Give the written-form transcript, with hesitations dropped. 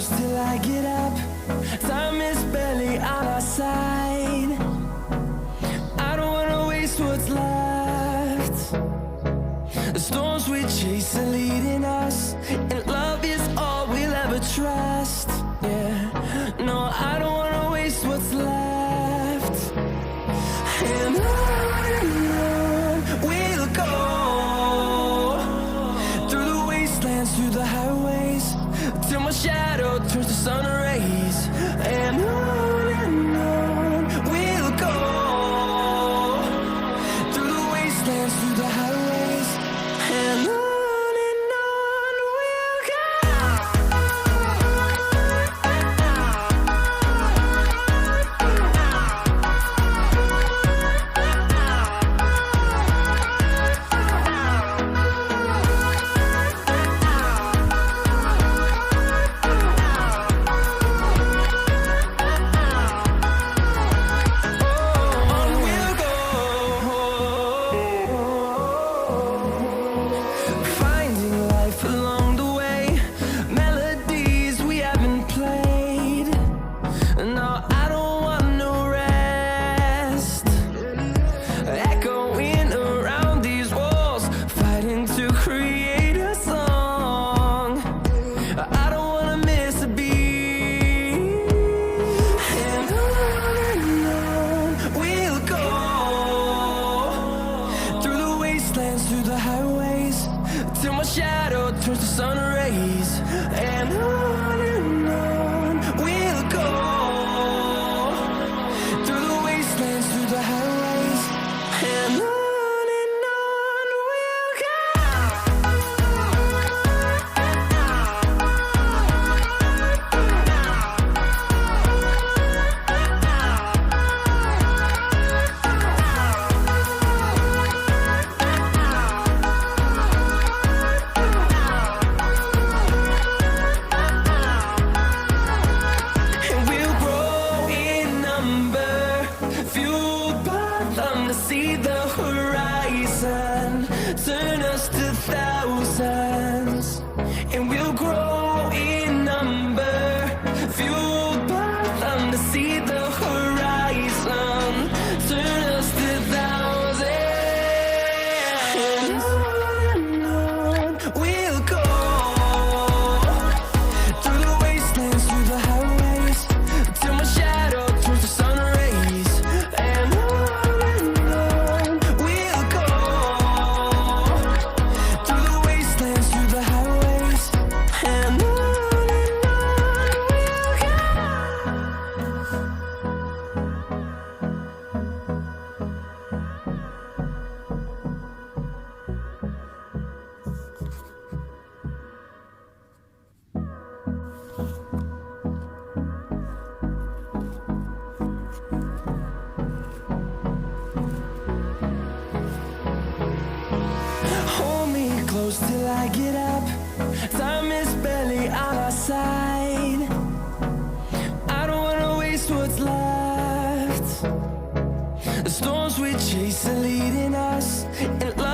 close till I get up. Time is barely on our side. I don't wanna waste what's left. The storms we chase are leading us, and love is all we'll ever trust. Yeah, no, I don't wanna waste what's left. And on we'll go, through the wastelands, through the highways, till my shadow turns to sun rays. And on we'll go, through the wastelands, through the highways, and on we'll go. Finding life along the way, melodies we haven't played. No, I don't want no rest. Echoing around these walls, fighting to create a song. I don't wanna miss a beat. And on we'll go, through the wastelands, through the highways, till my shadow turns to sun rays. And on we'll go, through the wastelands, through the highways, and on we'll go. And we'll grow in number, fueled by them to see the horizon, turn us to thousands. And we'll grow in number, fueled by them to see the horizon, turn us to thousands. And on we'll go, through the wastelands, through the highways, till my shadow turns to sun rays. And on we'll go, through the wastelands, through the highways, and on we'll go. Hold me close till I get up. Time is barely on our side. I don't wanna waste what's left. The storms we chase are leading us, and love